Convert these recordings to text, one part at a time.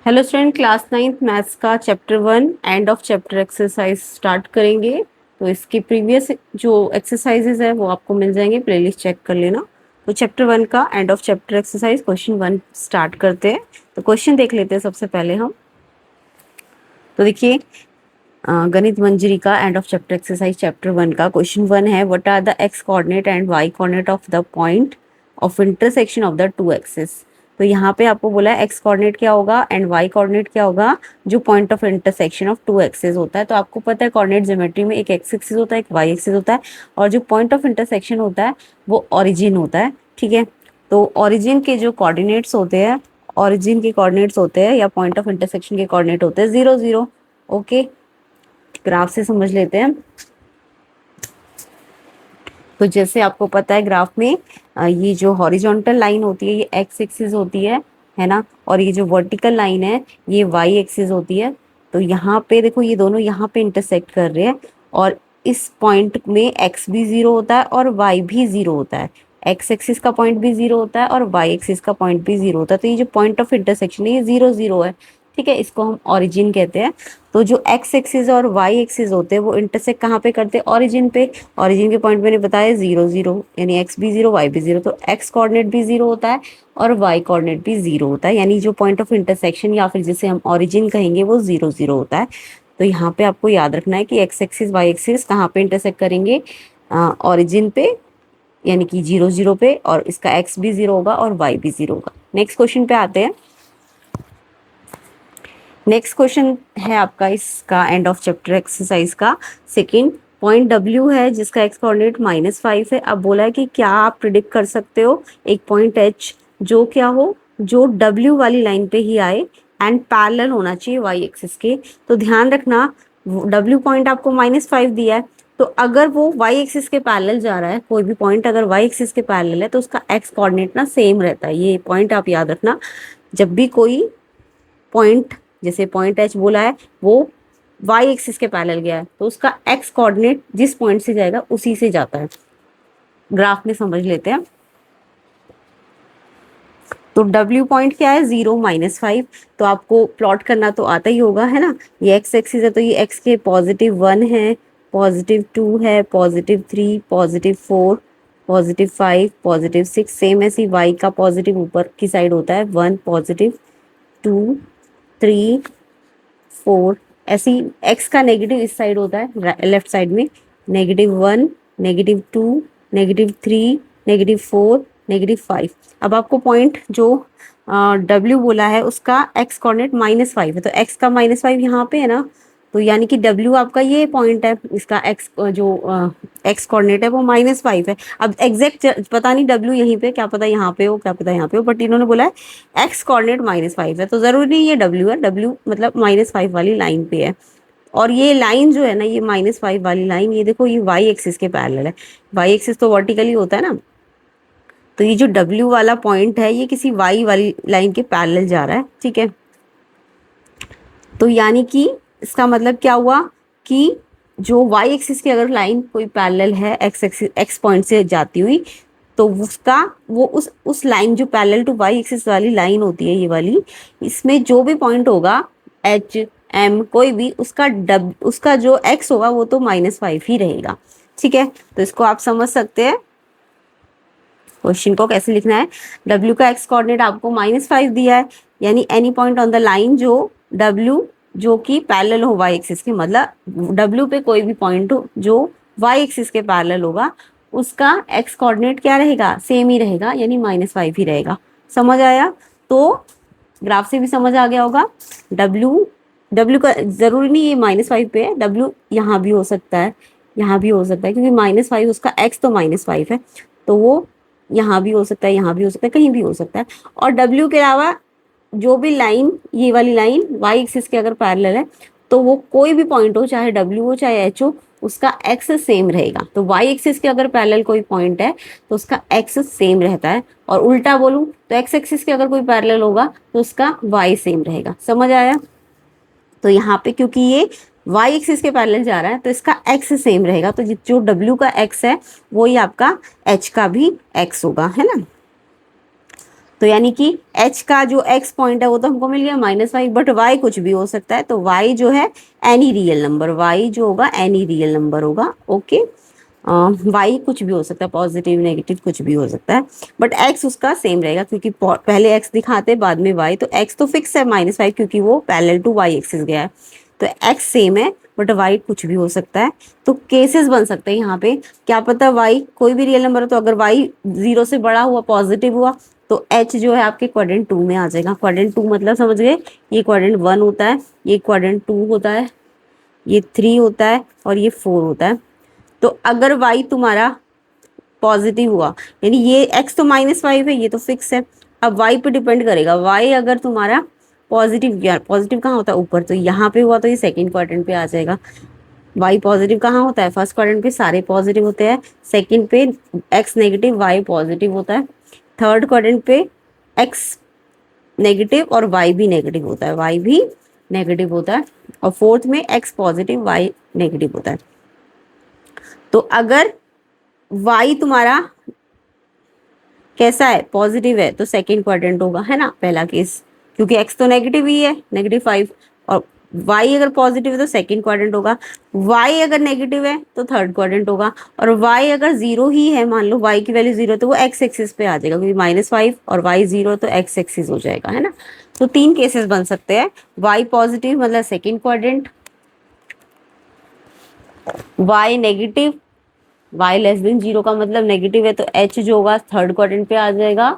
Hello student, class 9th maths का chapter 1 end of chapter exercise start करेंगे। तो इसकी प्रीवियस जो एक्सरसाइजेज है वो आपको मिल जाएंगे, प्लेलिस्ट चेक कर लेना। तो चैप्टर 1 का end of chapter exercise question 1 start करते हैं। तो क्वेश्चन देख लेते हैं सबसे पहले हम। तो देखिए, गणित मंजरी का end of chapter exercise chapter 1 का क्वेश्चन 1 है, what are the X coordinate and Y coordinate of the point of intersection of the two axis. तो यहाँ पे आपको बोला है एक्स कोऑर्डिनेट क्या होगा एंड वाई कोऑर्डिनेट क्या होगा, जो point of intersection of two axis होता है। तो आपको पता है कोऑर्डिनेट ज्योमेट्री में एक एक्स एक्सिस होता है, एक वाई एक्सिस होता है, और जो पॉइंट ऑफ इंटरसेक्शन होता है वो ओरिजिन होता है। ठीक है, तो ओरिजिन के जो कोऑर्डिनेट्स होते हैं, ओरिजिन के कोऑर्डिनेट्स होते हैं या पॉइंट ऑफ इंटरसेक्शन के कोऑर्डिनेट होते हैं 0 0। ओके, ग्राफ से समझ लेते हैं। तो जैसे आपको पता है ग्राफ में ये जो हॉरिजॉन्टल लाइन होती है ये एक्स एक्सिस होती है ना, और ये जो वर्टिकल लाइन है ये वाई एक्सिस होती है। तो यहाँ पे देखो, ये दोनों यहाँ पे इंटरसेक्ट कर रहे हैं, और इस पॉइंट में एक्स भी 0 होता है और वाई भी 0 होता है। एक्स एक्सिस का पॉइंट भी 0 होता है और वाई एक्सिस का पॉइंट भी 0 होता है। तो ये जो पॉइंट ऑफ इंटरसेक्शन है ये 0 0 है। ठीक है, इसको हम ओरिजिन कहते हैं। तो जो एक्स एक्सिस और वाई एक्सिस होते हैं वो इंटरसेक्ट कहाँ पे करते हैं, ओरिजिन पे। ओरिजिन के पॉइंट मैंने बताया 0 0, यानी एक्स भी 0 वाई भी 0। तो एक्स कोऑर्डिनेट भी 0 होता है और वाई कोऑर्डिनेट भी 0 होता है, यानी जो पॉइंट ऑफ इंटरसेक्शन या फिर जिसे हम ओरिजिन कहेंगे वो 0 0 होता है। तो यहाँ पे आपको याद रखना है कि एक्स एक्सिस वाई एक्सिस कहाँ पे इंटरसेक्ट करेंगे, ओरिजिन पे, यानी कि 0 0 पे, और इसका एक्स भी 0 होगा और वाई भी 0 होगा। नेक्स्ट क्वेश्चन पे आते हैं। नेक्स्ट क्वेश्चन है आपका इसका एंड ऑफ चैप्टर एक्सरसाइज का सेकंड। पॉइंट डब्ल्यू है जिसका एक्स कोऑर्डिनेट -5 है। अब बोला है कि क्या आप प्रिडिक्ट कर सकते हो एक पॉइंट एच जो क्या हो, जो डब्ल्यू वाली लाइन पे ही आए एंड पैरेलल होना चाहिए वाई एक्सिस के। तो ध्यान रखना, डब्ल्यू पॉइंट आपको -5 दिया है, तो अगर वो वाई एक्सिस के पैरेलल जा रहा है, कोई भी पॉइंट अगर वाई एक्सिस के पैरेलल है तो उसका एक्स कोऑर्डिनेट ना सेम रहता है। ये पॉइंट आप याद रखना, जब भी कोई पॉइंट, जैसे पॉइंट एच बोला है वो वाई एक्सिस के पैरेलल गया है, तो उसका एक्स कोऑर्डिनेट जिस पॉइंट से जाएगा उसी से जाता है। ग्राफ में समझ लेते हैं। तो डब्ल्यू पॉइंट क्या है, 0 -5। तो आपको प्लॉट करना तो आता ही होगा, है ना। ये एक्स एक्सिस है तो ये एक्स के +1 है, +2 है, +3, +4, +5, +6। सेम ऐसी वाई का पॉजिटिव ऊपर की साइड होता है 1, +2, 3, 4। ऐसी एक्स का नेगेटिव इस साइड होता है लेफ्ट साइड में, -1, -2, -3, -4, -5। अब आपको पॉइंट जो डब्ल्यू बोला है उसका एक्स कोऑर्डिनेट -5 है, तो एक्स का -5 यहाँ पे है ना, तो यानी कि डब्ल्यू आपका ये पॉइंट है, इसका एक्स जो एक्स कोऑर्डिनेट है वो -5 है। अब एग्जैक्ट पता नहीं डब्ल्यू यहीं पे, क्या पता यहाँ पे हो, क्या पता यहाँ पे हो, बट इन्होंने बोला है एक्स कोऑर्डिनेट -5 है, तो जरूरी नहीं ये डब्ल्यू है, डब्ल्यू मतलब -5 वाली लाइन पे है। और ये लाइन जो है ना, ये -5 वाली लाइन, ये देखो ये वाई एक्सिस के पैरेलल है। वाई एक्सिस तो वर्टिकली होता है ना, तो ये जो डब्ल्यू वाला पॉइंट है ये किसी वाई वाली लाइन के पैरेलल जा रहा है। ठीक है, तो यानी कि इसका मतलब क्या हुआ कि जो वाई एक्सिस की अगर लाइन कोई पैरेलल है एक्स एक्सिस, एक्स पॉइंट से जाती हुई, तो उसका वो उस लाइन जो पैरेलल टू वाई एक्सिस वाली लाइन होती है ये वाली, इसमें जो भी पॉइंट होगा एच एम कोई भी, उसका जो एक्स होगा वो तो -5 ही रहेगा। ठीक है, तो इसको आप समझ सकते हैं क्वेश्चन को कैसे लिखना है। डब्ल्यू का एक्स कोऑर्डिनेट आपको -5 दिया है, यानी any point on the line जो डब्ल्यू जो कि पैरेलल हो वाई एक्सिस के, मतलब डब्ल्यू पे कोई भी पॉइंट हो जो वाई एक्सिस के पैरेलल होगा, उसका एक्स कोऑर्डिनेट क्या रहेगा, सेम ही रहेगा, यानी -5 ही रहेगा। समझ आया? तो ग्राफ से भी समझ आ गया होगा। डब्ल्यू डब्ल्यू का जरूरी नहीं ये -5 पे है, डब्ल्यू यहाँ भी हो सकता है, यहाँ भी हो सकता है, क्योंकि -5 उसका एक्स तो -5 है, तो वो यहाँ भी हो सकता है, यहाँ भी हो सकता है, कहीं भी हो सकता है। और डब्ल्यू के अलावा जो भी लाइन, ये वाली लाइन वाई एक्सिस के अगर पैरेलल है, तो वो कोई भी पॉइंट हो, चाहे डब्ल्यू हो चाहे एच हो, उसका एक्स सेम रहेगा। तो वाई एक्सिस के अगर पैरेलल कोई पॉइंट है तो उसका एक्स सेम रहता है, और उल्टा बोलूं तो एक्स एक्सिस के अगर कोई पैरेलल होगा तो उसका वाई सेम रहेगा। समझ आया? तो यहाँ पे क्योंकि ये वाई एक्सिस के पैरेलल जा रहा है तो इसका एक्स सेम रहेगा, तो जो डब्ल्यू का एक्स है वो ही आपका एच का भी एक्स होगा, है ना। तो यानी कि h का जो x पॉइंट है वो तो हमको मिल गया -5, बट y कुछ भी हो सकता है, तो y जो है एनी रियल नंबर, y जो होगा एनी रियल नंबर होगा। ओके, y कुछ भी हो सकता है, पॉजिटिव नेगेटिव कुछ भी हो सकता है, बट x उसका सेम रहेगा क्योंकि पहले x दिखाते बाद में y, तो x तो फिक्स है -5 क्योंकि वो पैरेलल टू y एक्सिस गया है, तो x सेम है बट y कुछ भी हो सकता है। तो केसेस बन सकते हैं यहाँ पे, क्या पता y कोई भी रियल नंबर हो, तो अगर y 0 से बड़ा हुआ, पॉजिटिव हुआ, तो h जो है आपके क्वाड्रेंट 2 में आ जाएगा। क्वाड्रेंट 2 मतलब समझ गए, ये क्वाड्रेंट 1 होता है, ये क्वाड्रेंट 2 होता है, ये 3 होता है और ये 4 होता है। तो अगर y तुम्हारा पॉजिटिव हुआ, यानी ये x तो -5 है, ये तो फिक्स है, अब y पे डिपेंड करेगा। y अगर तुम्हारा पॉजिटिव, यार पॉजिटिव कहाँ होता है ऊपर, तो यहाँ पे हुआ तो ये सेकंड क्वाड्रेंट पे आ जाएगा। y पॉजिटिव कहाँ होता है, फर्स्ट क्वाड्रेंट पे सारे पॉजिटिव होते हैं, सेकंड पे x नेगेटिव y पॉजिटिव होता है, थर्ड क्वाड्रेंट पे x नेगेटिव और y भी नेगेटिव होता है, y भी नेगेटिव होता है, और फोर्थ में x पॉजिटिव y नेगेटिव होता है। तो अगर y तुम्हारा कैसा है, पॉजिटिव है, तो सेकंड क्वाड्रेंट होगा, है ना, पहला केस, क्योंकि x तो नेगेटिव ही है, -5, और y अगर पॉजिटिव है तो सेकंड क्वाड्रेंट होगा, y अगर नेगेटिव है तो थर्ड क्वाड्रेंट होगा, और y अगर जीरो ही है, मान लो y की वैल्यू जीरो, तो वो x एक्सिस पे आ जाएगा, क्योंकि -5 और y जीरो तो x एक्सिस हो जाएगा, है ना। तो तीन केसेस बन सकते हैं, y पॉजिटिव मतलब second quadrant, y negative, y less than zero का मतलब नेगेटिव है, तो h जो होगा थर्ड क्वाड्रेंट पे आ जाएगा,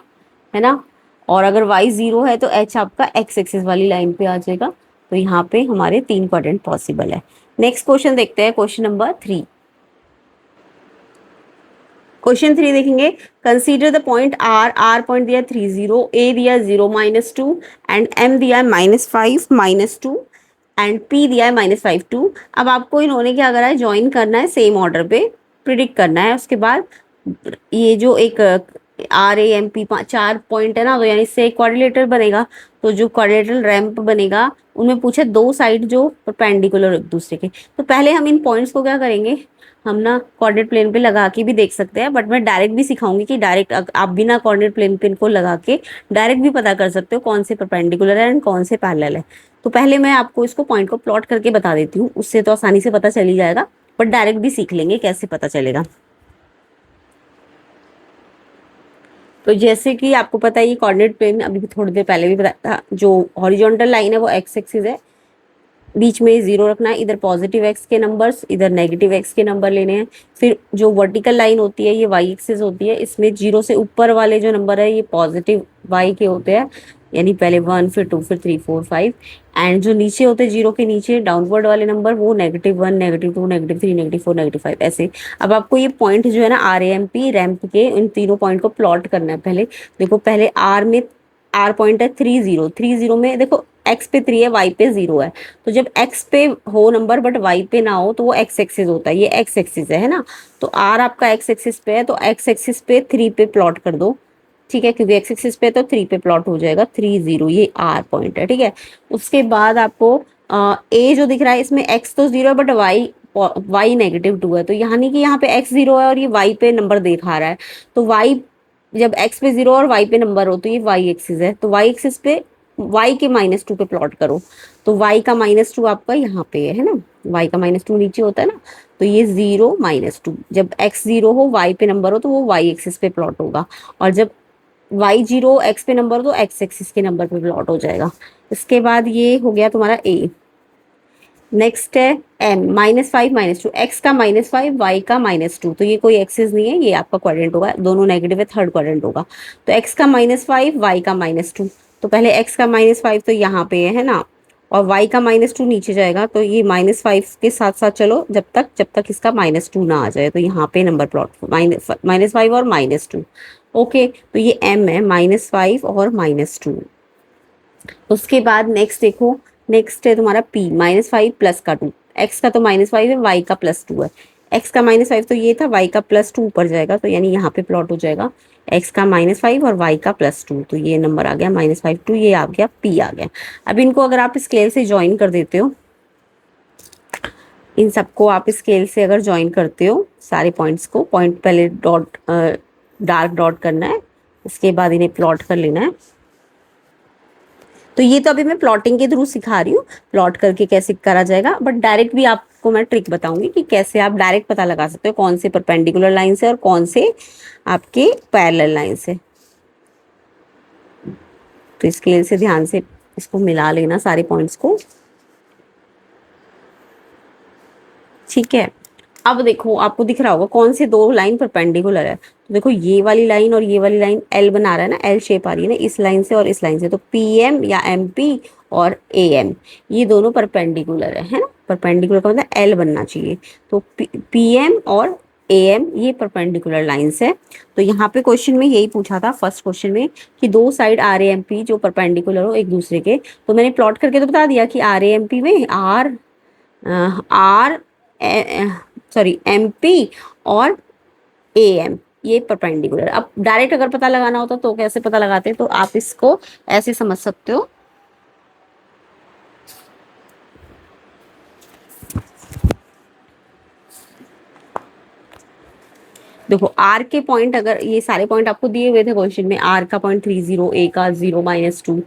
है ना, और अगर y जीरो है तो h आपका x एक्सिस वाली लाइन पे आ जाएगा। तो यहाँ पे हमारे तीन क्वाड्रेंट पॉसिबल है। नेक्स्ट क्वेश्चन देखते हैं, क्वेश्चन नंबर 3। क्वेश्चन 3 देखेंगे, consider the point r point दिया 3 0, a दिया 0 -2 एंड m दिया -5 -2 एंड p दिया है -5 2। अब आपको इन्होंने क्या करा है, ज्वाइन करना है सेम ऑर्डर पे, प्रिडिक्ट करना है। उसके बाद ये जो एक आर ए एम पी चार पॉइंट है ना, तो यानी इससे एक क्वाड्रिलेटरल बनेगा, तो जो क्वाड्रिलेटरल रैंप बनेगा उनमें पूछे दो साइड जो परपेंडिकुलर एक दूसरे के, तो पहले हम इन पॉइंट्स को क्या करेंगे, हम ना कोऑर्डिनेट प्लेन पे लगा के भी देख सकते हैं, बट मैं डायरेक्ट भी सिखाऊंगी कि डायरेक्ट आप बिना कोऑर्डिनेट प्लेन पे इनको लगा के डायरेक्ट भी पता कर सकते हो कौन से परपेंडिकुलर है एंड कौन से पैरेलल है। तो पहले मैं आपको इसको पॉइंट को प्लॉट करके बता देती हूँ, उससे तो आसानी से पता चल ही जाएगा, बट डायरेक्ट भी सीख लेंगे कैसे पता चलेगा। तो जैसे कि आपको पता है ये कोऑर्डिनेट प्लेन, अभी भी थोड़ी देर पहले भी बताया था, जो हॉरिजॉन्टल लाइन है वो एक्स एक्सिस है, बीच में जीरो रखना है, इधर पॉजिटिव एक्स के नंबर्स, इधर नेगेटिव एक्स के नंबर लेने हैं। फिर जो वर्टिकल लाइन होती है ये वाई एक्सिस होती है, इसमें जीरो से ऊपर वाले जो नंबर है ये पॉजिटिव वाई के होते हैं, यानी पहले 1 फिर 2 फिर 3 4 5, एंड जो नीचे होते हैं जीरो के नीचे डाउनवर्ड वाले नंबर वो -1 -2 -3 -4 -5 ऐसे। अब आपको ये पॉइंट जो है ना R A M P ramp के, इन तीनों पॉइंट को प्लॉट करना है। पहले देखो, पहले आर में, आर पॉइंट है 3 0, 3 0 में देखो एक्स पे 3 है, वाई पे 0 है, तो जब एक्स पे हो नंबर बट वाई पे ना हो तो वो एक्स एक्सिस होता है, ये एक्स एक्सिस है ना। तो आर आपका एक्स एक्सिस पे है, तो एक्स एक्सिस पे 3 पे प्लॉट कर दो, ठीक है, क्योंकि एक्स एक्सिस पे तो 3 पे प्लॉट हो जाएगा, 3 0 ये आर पॉइंट है, ठीक है। उसके बाद आपको ए जो दिख रहा है इसमें एक्स तो 0 है बट वाई -2 है, तो यानी कि यहाँ पे एक्स 0 है और ये वाई पे नंबर दिखा रहा है, तो वाई जब एक्स पे 0 और वाई पे नंबर हो तो ये वाई एक्सिस है, तो वाई एक्सिस पे y के -2 पे प्लॉट करो, तो y का -2 आपका यहाँ पे है ना, y का -2 नीचे होता है ना, तो ये 0 -2, जब x 0 हो y पे नंबर हो तो वो y एक्सिस पे प्लॉट होगा, और जब y 0 x पे नंबर हो तो x एक्सिस के नंबर पे प्लॉट हो जाएगा। इसके बाद ये हो गया तुम्हारा a। नेक्स्ट है m -5 -2, x का -5 y का -2, तो ये कोई एक्सिस नहीं है, ये आपका क्वाड्रेंट होगा, दोनों नेगेटिव है, थर्ड क्वाड्रेंट होगा। तो x का -5 y का -2, तो पहले x का -5 तो यहाँ पे है ना, और y का -2 नीचे जाएगा, तो ये -5 के साथ साथ चलो जब तक इसका -2 ना आ जाए, तो यहाँ पे नंबर प्लॉट -5 और -2। ओके, तो ये m है -5 और -2। उसके बाद नेक्स्ट देखो, नेक्स्ट है तुम्हारा p -5 प्लस का 2, x का तो -5 है, y का +2 है, x का -5 तो ये था, y का +2 ऊपर जाएगा, तो यानी यहाँ पे प्लॉट हो जाएगा x का -5 और y का +2, तो ये नंबर आ गया -5 2, ये आ गया p आ गया। अब इनको अगर आप स्केल से ज्वाइन कर देते हो, इन सबको आप स्केल से अगर ज्वाइन करते हो सारे पॉइंट्स को, पॉइंट पहले डॉट डार्क डॉट करना है इसके बाद इन्हें प्लॉट कर लेना है। तो ये तो अभी मैं प्लॉटिंग के थ्रू सिखा रही हूँ, प्लॉट करके कैसे करा जाएगा, बट डायरेक्ट भी आपको मैं ट्रिक बताऊंगी कि कैसे आप डायरेक्ट पता लगा सकते हो कौन से परपेंडिकुलर लाइन से और कौन से आपके पैरेलल लाइन से। तो स्केल से ध्यान से इसको मिला लेना सारे पॉइंट्स को, ठीक है। अब देखो आपको दिख रहा होगा कौन से दो लाइन परपेंडिकुलर है। तो देखो ये वाली लाइन और ये वाली लाइन एल बना रहा है ना, एल शेप आ रही है ना इस लाइन से और इस लाइन से। तो पी एम या एम पी और ए एम ये दोनों परपेंडिकुलर है ना। परपेंडिकुलर का मतलब एल बनना चाहिए। तो पी एम और ए एम ये परपेंडिकुलर लाइंस है। तो यहाँ पे क्वेश्चन में यही पूछा था फर्स्ट क्वेश्चन में कि दो side R A M P जो परपेंडिकुलर हो एक दूसरे के। तो मैंने प्लॉट करके तो बता दिया कि आर ए एम पी में आर सॉरी एम पी और ए एम ये परपेंडिकुलर। अब डायरेक्ट अगर पता लगाना होता तो कैसे पता लगाते हैं, तो आप इसको ऐसे समझ सकते हो। देखो आर के पॉइंट, अगर ये सारे पॉइंट आपको दिए हुए थे क्वेश्चन में, आर का पॉइंट 30, ए का 0 -2,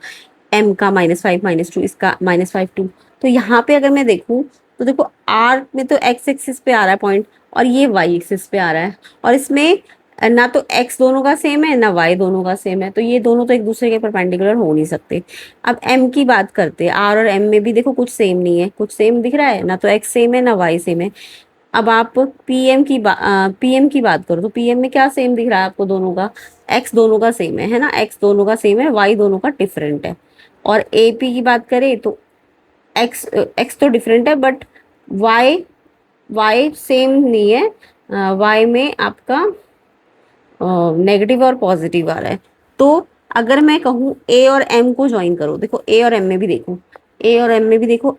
एम का -5 -2, इसका -5 2। तो यहाँ पे अगर मैं देखूँ तो देखो आर में तो एक्स एक्सिस पे आ रहा है पॉइंट और ये वाई एक्सिस पे आ रहा है, और इसमें ना तो एक्स दोनों का सेम है ना वाई दोनों का सेम है, तो ये दोनों तो एक दूसरे के परपेंडिकुलर हो नहीं सकते। अब एम की बात करते हैं, आर और एम में भी देखो कुछ सेम नहीं है, कुछ सेम दिख रहा है ना, तो एक्स सेम है ना वाई सेम है। अब आप पीएम की बात करो तो पीएम में क्या सेम दिख रहा है आपको दोनों का, एक्स दोनों का सेम है ना, एक्स दोनों का सेम है, वाई दोनों का डिफरेंट है। और एपी की बात करें तो एक्स एक्स तो डिफरेंट है बट वाई वाई सेम नहीं है, वाई में आपका नेगेटिव और पॉजिटिव आ रहा है। तो अगर मैं कहूँ ए और एम को ज्वाइन करो, देखो ए और एम में भी देखो, ए और एम में भी देखो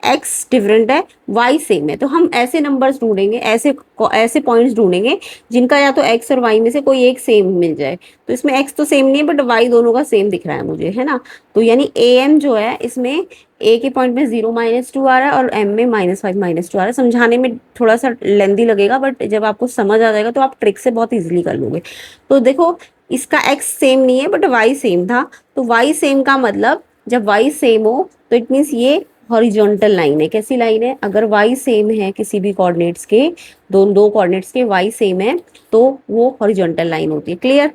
एक्स डिफरेंट है वाई सेम है। तो हम ऐसे नंबर्स ढूंढेंगे, ऐसे पॉइंट्स ढूंढेंगे जिनका या तो एक्स और वाई में से कोई एक सेम मिल जाए। तो इसमें एक्स तो सेम नहीं है बट वाई दोनों का सेम दिख रहा है मुझे, है ना। तो यानी ए एम जो है इसमें ए के पॉइंट में 0 -2 आ रहा है और एम में -5 -2 आ रहा है। समझाने में थोड़ा सा लेंदी लगेगा बट जब आपको समझ आ जाएगा तो आप ट्रिक से बहुत इजीली कर लोगे। तो देखो इसका एक्स सेम नहीं है बट वाई सेम था। तो वाई सेम का मतलब जब वाई सेम हो तो इट मीन्स ये हॉरिजॉन्टल लाइन है। कैसी लाइन है, अगर y सेम है किसी भी कोऑर्डिनेट्स के, दो कोऑर्डिनेट्स के y सेम है तो वो हॉरिजॉन्टल लाइन होती है। क्लियर।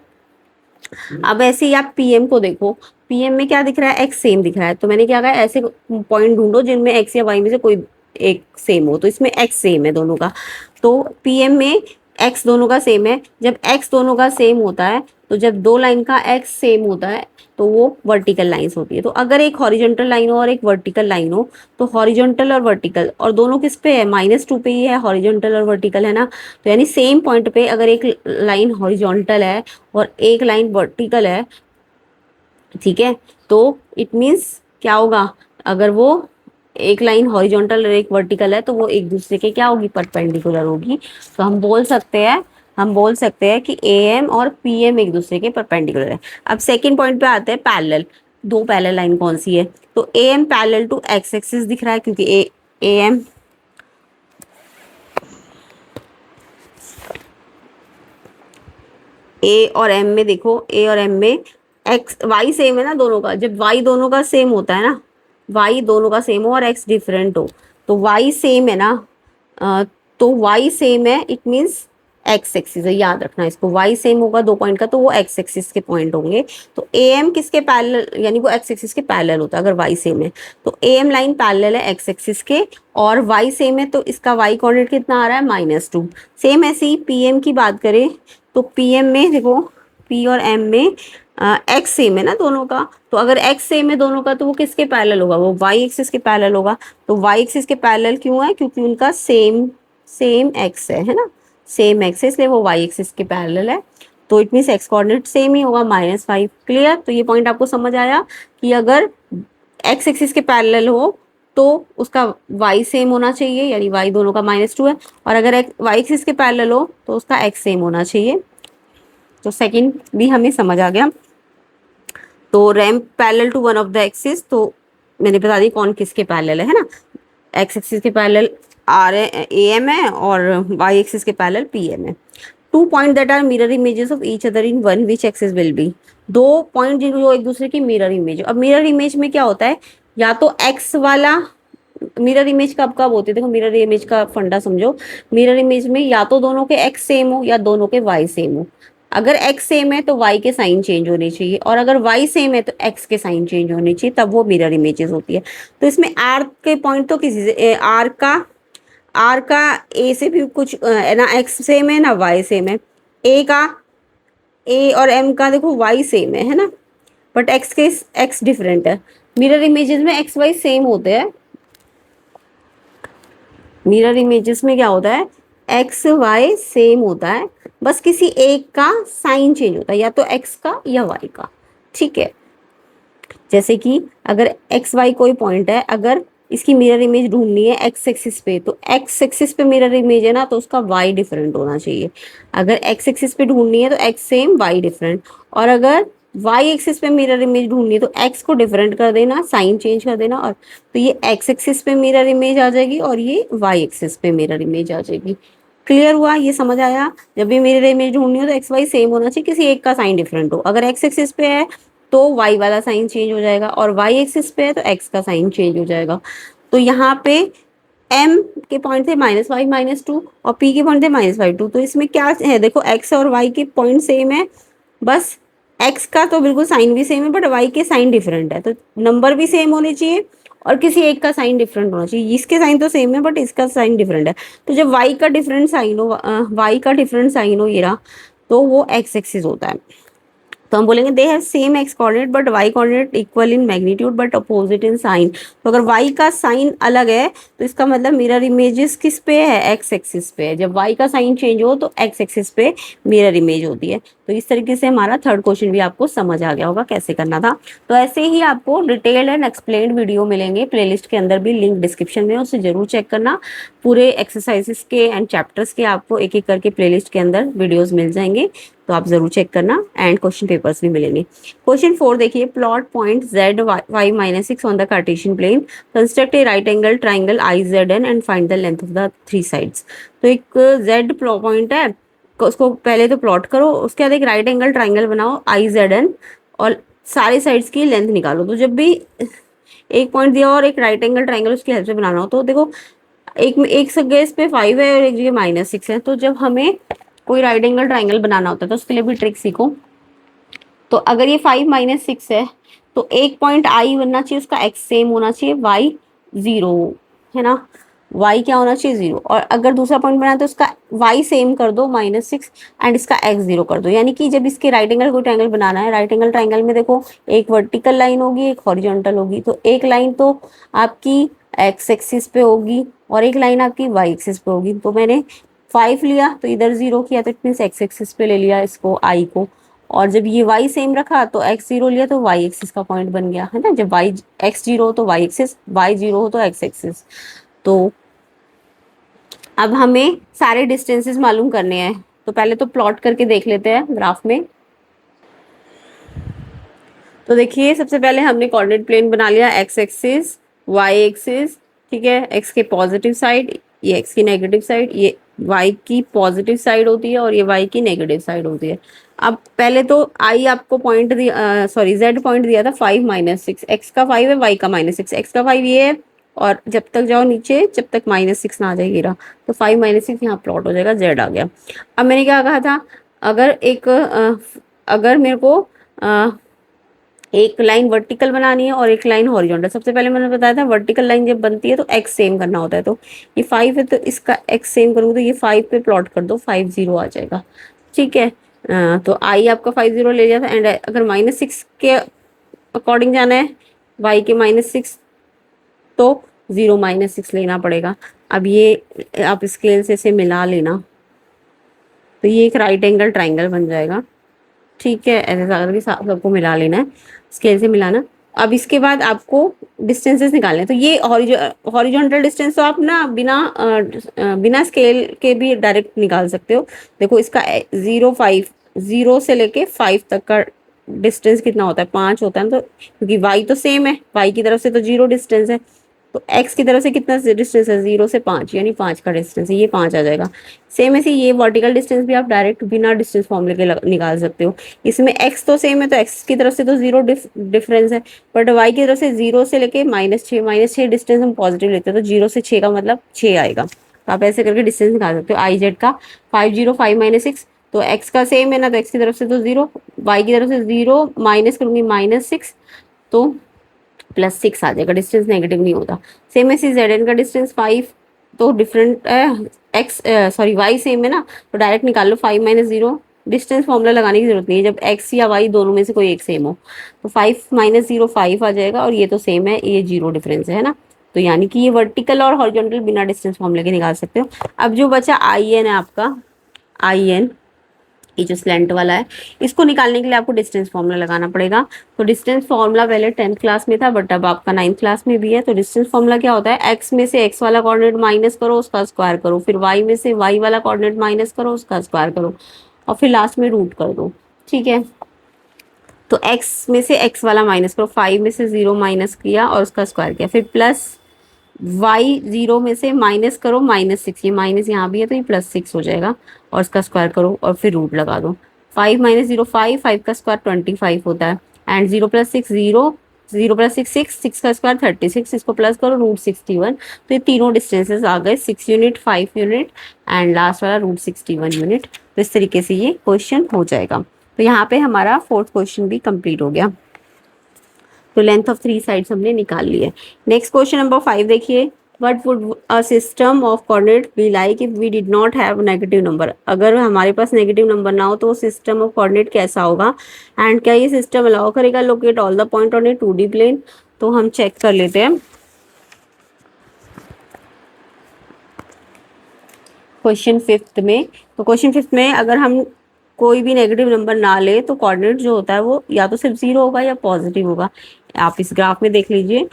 अब ऐसे ही आप पीएम को देखो, पीएम में क्या दिख रहा है, x सेम दिख रहा है। तो मैंने क्या कहा, ऐसे पॉइंट ढूंढो जिनमें x या y में से कोई एक सेम हो। तो इसमें x सेम है दोनों का, तो पीएम में x दोनों का सेम है। जब x दोनों का सेम होता है तो जब दो लाइन का x सेम होता है तो वो वर्टिकल लाइंस होती है। तो अगर एक हॉरिजॉन्टल लाइन हो और एक वर्टिकल लाइन हो तो हॉरिजॉन्टल और वर्टिकल, और दोनों किस पे है, -2 पे ही है, हॉरिजॉन्टल और वर्टिकल है ना। तो यानी सेम पॉइंट पे अगर एक लाइन हॉरिजॉन्टल है और एक लाइन वर्टिकल है, ठीक है, तो इट मीन्स क्या होगा, अगर वो एक लाइन हॉरिजॉन्टल और एक वर्टिकल है तो वो एक दूसरे के क्या होगी, परपेंडिकुलर होगी। तो हम बोल सकते हैं कि ए एम और पी एम एक दूसरे के परपेंडिकुलर है। अब सेकंड पॉइंट पे आते हैं, पैरेलल। दो पैरेलल लाइन कौन सी है, तो A M parallel to X axis दिख रहा है क्योंकि ए एम ए और एम में देखो, ए और एम में एक्स वाई सेम है ना दोनों का। जब वाई दोनों का सेम होता है ना, वाई दोनों का सेम हो और एक्स डिफरेंट हो, तो वाई सेम है ना, अ, तो वाई सेम है इट मीन्स एक्स एक्सिस है, याद रखना इसको। वाई सेम होगा दो पॉइंट का तो वो एक्स एक्सिस के पॉइंट होंगे। तो ए एम किसके पैरेलल, यानी वो एक्स एक्सिस के पैरेलल होता है अगर वाई सेम है। तो ए एम लाइन पैरेलल है एक्स एक्सिस के और वाई सेम है, तो इसका वाई कोऑर्डिनेट कितना आ रहा है, -2। सेम ऐसे ही पी एम की बात करें तो पी एम में देखो, पी और एम में एक्स सेम है ना दोनों का। तो अगर एक्स सेम है दोनों का तो वो किसके पैरेलल होगा, वो वाई एक्सिस के पैरेलल होगा। तो वाई एक्सिस के पैरेलल क्यों है, क्योंकि उनका सेम सेम एक्स है ना, सेम एक्स है इसलिए वो वाई एक्सिस के पैरेलल है। तो it means X coordinate same ही होगा, -5। क्लियर। तो ये पॉइंट आपको समझ आया कि अगर एक्स एक्सिस के पैरेलल हो तो उसका y सेम होना चाहिए, यानी y दोनों का -2 है, और अगर y एक्सिस के पैरेलल हो तो उसका x सेम होना चाहिए। तो सेकंड भी हमें समझ आ गया। तो ramp parallel to one of the axis, तो मैंने बता दी कौन किसके पैरेलल है ना, एक्स एक्सिस के पैरेलल आर ए एम है और वाई एक्सिस के पैरेलल पी एम है। Two point that are mirror images of each other in one which axis will be, दो पॉइंट जो एक दूसरे की मिरर इमेज। अब मिरर इमेज में क्या होता है, या तो एक्स वाला मिरर इमेज कब कब होती है, देखो मिरर इमेज का फंडा समझो। मिरर इमेज में या तो दोनों के एक्स सेम हो या दोनों के वाई सेम हो। अगर एक्स सेम है तो वाई के साइन चेंज होने चाहिए, और अगर वाई सेम है तो एक्स के साइन चेंज होने चाहिए, तब वो मिरर इमेजेस होती है। तो इसमें आर के पॉइंट तो किसी से आर का ए से भी कुछ ना एक्स सेम है ना वाई सेम है। ए का ए और एम का देखो वाई सेम है ना, बट एक्स के एक्स डिफरेंट है। मिरर इमेजेस में एक्स वाई सेम होते हैं। मिरर इमेजेस में क्या होता है, एक्स वाई सेम होता है, बस किसी एक का साइन चेंज होता है, या तो एक्स का या वाई का। ठीक है, जैसे कि अगर एक्स वाई कोई पॉइंट है, अगर इसकी मिरर इमेज ढूंढनी है एक्स एक्सिस पे, तो एक्स एक्सिस पे मिरर इमेज है ना, तो उसका वाई डिफरेंट होना चाहिए। अगर एक्स एक्सिस पे ढूंढनी है तो एक्स सेम वाई डिफरेंट, और अगर वाई एक्सिस पे मिरर इमेज ढूंढनी है तो एक्स को डिफरेंट कर देना, साइन चेंज कर देना, और तो ये एक्स एक्सिस पे मिरर इमेज आ जाएगी और ये वाई एक्सिस पे मिरर इमेज आ जाएगी। क्लियर हुआ, ये समझ आया। जब भी मिरर इमेज ढूंढनी हो तो एक्स वाई सेम होना चाहिए, किसी एक का साइन डिफरेंट हो। अगर एक्स एक्सिस पे है तो वाई वाला साइन चेंज हो जाएगा, और वाई एक्सिस पे है तो एक्स का साइन चेंज हो जाएगा। तो यहाँ पे एम के पॉइंट थे -5 -2 और पी के पॉइंट थे -5 2। तो इसमें क्या है, देखो एक्स और वाई के पॉइंट सेम है, बस एक्स का तो बिल्कुल साइन भी सेम है, बट वाई के साइन डिफरेंट है। तो नंबर भी सेम होने चाहिए और किसी एक का साइन डिफरेंट होना चाहिए। इसके साइन तो सेम है बट इसका साइन डिफरेंट है। तो जब वाई का डिफरेंट साइन हो, वाई का डिफरेंट साइन हो ये रहा, तो वो एक्स एक्सिस होता है। तो हम बोलेंगे they have same X coordinate but Y coordinate equal in magnitude but opposite in sign. तो अगर वाई का साइन अलग है तो इसका मतलब मिरर इमेजेस किस पे है, एक्स एक्सिस पे है। जब वाई का साइन चेंज हो तो एक्स एक्सिस पे मिरर इमेज होती है। तो इस तरीके से हमारा थर्ड क्वेश्चन भी आपको समझ आ गया होगा कैसे करना था। तो ऐसे ही आपको डिटेल्ड एंड एक्सप्लेन्ड वीडियो मिलेंगे प्लेलिस्ट के अंदर भी, लिंक डिस्क्रिप्शन में, उसे जरूर चेक करना। पूरे एक्सरसाइजेस के एंड चैप्टर्स के आपको एक एक करके प्लेलिस्ट के अंदर वीडियोस मिल जाएंगे, तो आप जरूर चेक करना। एंड क्वेश्चन पेपर्स भी मिलेंगे। क्वेश्चन 4 देखिए, plot point z y -6 on the Cartesian plane, construct a right angle triangle IZN and find the length of the three sides. तो एक z पॉइंट है, उसको पहले तो प्लॉट करो, उसके बाद एक राइट एंगल ट्राइंगल बनाओ IZN और सारे साइड्स की लेंथ निकालो। तो जब भी एक पॉइंट दिया और एक राइट एंगल ट्राइंगल उसकी हेल्प से बनाना हो, तो देखो एक जगह इस पे 5 है और एक जगह -6 है। तो जब हमें कोई राइट एंगल ट्राइंगल बनाना होता है तो उसके लिए भी ट्रिक सीखो। तो अगर ये 5 -6 है तो एक पॉइंट आई बनना चाहिए, उसका एक्स सेम होना चाहिए, वाई 0 है ना, वाई क्या होना चाहिए 0। और अगर दूसरा पॉइंट बनाए तो उसका वाई सेम कर दो -6 एंड इसका एक्स 0 कर दो। यानी कि जब इसके राइट एंगल कोई ट्राइंगल बनाना है, राइट एंगल ट्राइंगल में देखो एक वर्टिकल लाइन होगी एक हॉरिजॉन्टल होगी। तो एक लाइन तो आपकी एक्स एक्सिस पे होगी और एक लाइन आपकी वाई एक्सिस पे होगी। तो मैंने 5 लिया तो इधर 0 किया, तो इट मीन्स एक्स एक्सिस पे ले लिया इसको आई को। और जब ये y सेम रखा तो x 0 लिया तो y एक्सिस का पॉइंट बन गया है ना। जब y x 0 हो तो y एक्सिस, y 0 हो तो x एक्सिस। तो अब हमें सारे डिस्टेंसेस मालूम करने हैं, तो पहले तो प्लॉट करके देख लेते हैं ग्राफ में। तो देखिए सबसे पहले हमने कोऑर्डिनेट प्लेन बना लिया, x एक्सिस y एक्सिस, ठीक है, x के पॉजिटिव साइड, ये x की नेगेटिव साइड, ये y की पॉजिटिव साइड होती है और ये y की नेगेटिव साइड होती है। अब पहले तो I आपको पॉइंट दिया, सॉरी z पॉइंट दिया था 5 -6, x का 5 है y का -6, x का 5 ये है, और जब तक जाओ नीचे जब तक -6 ना आ जाएगी रहा, तो 5 -6 यहाँ प्लॉट हो जाएगा, z आ गया। अब मैंने क्या कहा था, अगर एक अगर मेरे को एक लाइन वर्टिकल बनानी है और एक लाइन हॉरिजॉन्टल। सबसे पहले मैंने बताया था वर्टिकल लाइन जब बनती है तो एक्स सेम करना होता है। तो ये 5 है तो इसका एक्स सेम करूँगी तो ये 5 पे प्लॉट कर दो, 5 0 आ जाएगा। ठीक है, तो आई आपका 5 0 ले लिया था। एंड अगर -6 के अकॉर्डिंग जाना है, वाई के -6 तो 0 -6 लेना पड़ेगा। अब ये आप स्केल से इसे मिला लेना, तो ये एक राइट एंगल ट्राइंगल बन जाएगा। ठीक है, ऐसे करके सबको मिला लेना है, स्केल से मिलाना। अब इसके बाद आपको डिस्टेंसेस निकालने हैं। तो ये हॉरिजॉन्टल डिस्टेंस तो आप ना बिना स्केल के भी डायरेक्ट निकाल सकते हो। देखो इसका 0 से लेके 5 तक का डिस्टेंस कितना होता है, 5 होता है ना। तो क्योंकि y तो सेम है, y की तरफ से तो 0 डिस्टेंस है, तो x की तरफ से कितना डिस्टेंस है, 0 से 5, यानी 5 का डिस्टेंस है, ये 5 आ जाएगा। सेम ऐसे ये वर्टिकल डिस्टेंस भी आप डायरेक्ट बिना डिस्टेंस फॉर्मूले के निकाल सकते हो। इसमें x तो सेम है तो x की तरफ से तो 0 डिफरेंस है, बट y की तरफ से 0 से लेके -6 डिस्टेंस हम पॉजिटिव लेते हैं, तो 0 से 6 का मतलब 6 आएगा। तो आप ऐसे करके डिस्टेंस निकाल सकते हो। iz का 505 - 6, तो x का सेम है ना, तो x की तरफ से तो 0, y की तरफ से 0 माइनस करूंगी -6, तो +6 आ जाएगा, डिस्टेंस नेगेटिव नहीं होता। सेम ऐसे जेड एन का डिस्टेंस 5, तो different X sorry Y same है ना, तो डायरेक्ट निकाल लो 5 - 0, डिस्टेंस फॉर्मूला लगाने की जरूरत नहीं है जब एक्स या वाई दोनों में से कोई एक सेम हो। तो 5 - 0 5 आ जाएगा, और ये तो सेम है, ये 0 डिफरेंस है ना। तो यानी कि ये वर्टिकल और हॉरिजॉन्टल बिना डिस्टेंस फॉर्मूले के निकाल सकते हो। अब जो बचा आई एन है आपका, आई एन ये जो स्लेंट वाला है, इसको निकालने के लिए आपको डिस्टेंस फॉर्मूला लगाना पड़ेगा। तो डिस्टेंस फॉर्मूला पहले 10th क्लास में था, बट अब आपका 9th क्लास में भी है। तो डिस्टेंस फॉर्मूला क्या होता है, एक्स में से एक्स वाला कोऑर्डिनेट माइनस करो, उसका स्क्वायर करो, फिर वाई में से वाई वाला कोऑर्डिनेट माइनस करो, उसका स्क्वायर करो, और फिर लास्ट में रूट कर दो। ठीक है, तो एक्स में से एक्स वाला माइनस करो, 5 में से 0 माइनस किया और उसका स्क्वायर किया, फिर प्लस वाई 0 में से माइनस करो -6, ये माइनस यहाँ भी है तो ये +6 हो जाएगा, और इसका स्क्वायर करो और फिर रूट लगा दो। 5 - 0 5, 5 का स्क्वायर 25 होता है, एंड 0 + 6 0, 0 + 6 6, 6 का स्क्वायर 36, इसको प्लस करो √61। तो ये तीनों डिस्टेंसेस आ गए, 6 यूनिट, 5 यूनिट एंड लास्ट वाला √61 यूनिट। तो इस तरीके से ये क्वेश्चन हो जाएगा। तो यहाँ पे हमारा 4th क्वेश्चन भी कंप्लीट हो गया। तो लेंथ ऑफ 3 साइड्स हमने निकाल ली है। नेक्स्ट क्वेश्चन नंबर 5 देखिए, what would a system of coordinate be like if we did not have negative number. अगर हमारे पास नेगेटिव नंबर ना हो तो सिस्टम ऑफ कोऑर्डिनेट कैसा होगा, एंड क्या ये सिस्टम अलाउ करेगा locate all the point on a 2D plane. तो हम चेक कर लेते हैं क्वेश्चन 5th में। तो क्वेश्चन 5th में अगर हम कोई भी नेगेटिव नंबर ना ले तो कोऑर्डिनेट जो होता है वो या तो सिर्फ 0 होगा या पॉजिटिव होगा। आप इस ग्राफ में देख लीजिए,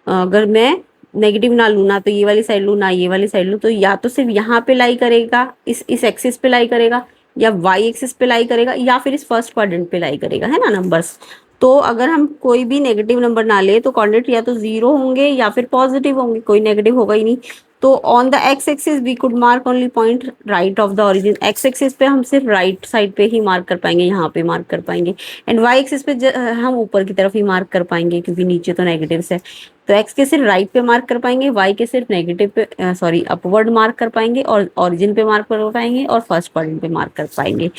अगर मैं नेगेटिव ना लूँ, ना तो ये वाली साइड लूँ ना ये वाली साइड लूँ, तो या तो सिर्फ यहाँ पे लाई करेगा, इस एक्सिस पे लाई करेगा, या वाई एक्सिस पे लाई करेगा, या फिर इस फर्स्ट क्वाड्रेंट पे लाई करेगा, है ना नंबर्स। तो अगर हम कोई भी नेगेटिव नंबर ना ले तो कोऑर्डिनेट या तो 0 होंगे या फिर पॉजिटिव होंगे, कोई नेगेटिव होगा ही नहीं। तो on the X axis we could mark only point right of the origin. X axis पे हम सिर्फ राइट साइड पे ही मार्क कर पाएंगे, यहाँ पे मार्क कर पाएंगे, एंड वाई एक्सिस पे हम ऊपर की तरफ ही मार्क कर पाएंगे क्योंकि नीचे तो नेगेटिव है। तो एक्स के सिर्फ राइट पे मार्क कर पाएंगे, वाई के सिर्फ नेगेटिव पे सॉरी अपवर्ड मार्क कर पाएंगे, और ओरिजिन पे मार्क कर पाएंगे, और फर्स्ट क्वाड्रेंट पे मार्क कर पाएंगे।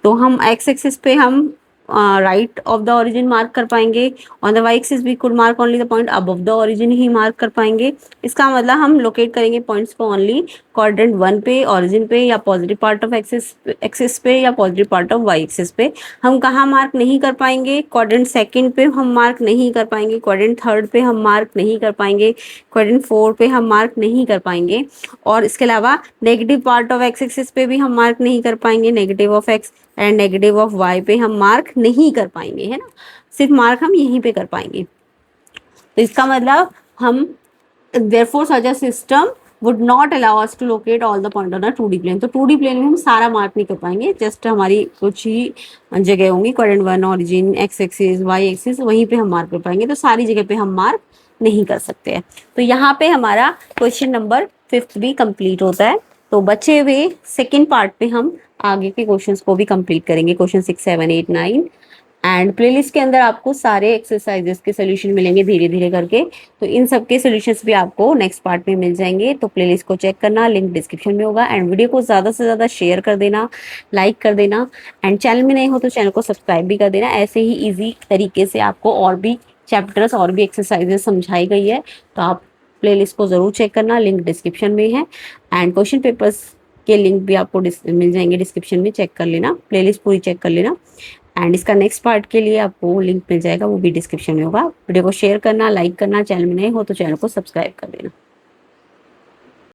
तो हम एक्स एक्सिस पे हम right of the origin mark कर पाएंगे, on the Y axis we could mark only the point above the origin ही मार्क कर पाएंगे। इसका मतलब हम लोकेट करेंगे पॉइंट्स को ओनली क्वाड्रेंट 1 पे, ओरिजिन पे, या पॉजिटिव पार्ट ऑफ एक्सिस पे, या positive part of Y axis पे। हम कहाँ मार्क नहीं कर पाएंगे, क्वाड्रेंट 2nd पे हम मार्क नहीं कर पाएंगे, क्वाड्रेंट 3rd पे हम मार्क नहीं कर पाएंगे, क्वाड्रेंट 4 पे हम मार्क नहीं कर पाएंगे, और इसके अलावा negative part of X axis पे भी हम मार्क नहीं कर पाएंगे, negative of X and negative of Y पे हम मार्क नहीं कर पाएंगे, है ना। सिर्फ मार्क हम यहीं पे कर पाएंगे। तो इसका मतलब हम therefore such a system would not allow us to locate all the point on a 2D plane। तो 2D प्लेन में हम सारा मार्क नहीं कर पाएंगे, जस्ट हमारी कुछ ही जगह होंगी, quadrant 1 origin, X axis, Y axis, वहीं पे हम मार्क कर पाएंगे। तो सारी जगह पे हम मार्क नहीं कर सकते हैं। तो यहाँ पे हमारा क्वेश्चन नंबर 5th भी कंप्लीट होता है। तो बचे हुए सेकेंड पार्ट पे हम आगे के क्वेश्चंस को भी कंप्लीट करेंगे, क्वेश्चन 6 7 8 9, एंड प्लेलिस्ट के अंदर आपको सारे एक्सरसाइजेस के सोल्यूशन मिलेंगे धीरे धीरे करके। तो इन सब के सोल्यूशंस भी आपको नेक्स्ट पार्ट में मिल जाएंगे। तो प्लेलिस्ट को चेक करना, लिंक डिस्क्रिप्शन में होगा, एंड वीडियो को ज़्यादा से ज़्यादा शेयर कर देना, लाइक कर देना, एंड चैनल में नहीं हो तो चैनल को सब्सक्राइब भी कर देना। ऐसे ही ईजी तरीके से आपको और भी चैप्टर्स और भी एक्सरसाइजेस समझाई गई है, तो आप प्लेलिस्ट को ज़रूर चेक करना, लिंक डिस्क्रिप्शन में है, एंड क्वेश्चन पेपर्स के लिंक भी आपको मिल जाएंगे डिस्क्रिप्शन में, चेक कर लेना, प्लेलिस्ट पूरी चेक कर लेना। एंड इसका नेक्स्ट पार्ट के लिए आपको लिंक मिल जाएगा, वो भी डिस्क्रिप्शन में होगा। वीडियो को शेयर करना, लाइक करना, चैनल में नए हो तो चैनल को सब्सक्राइब कर देना।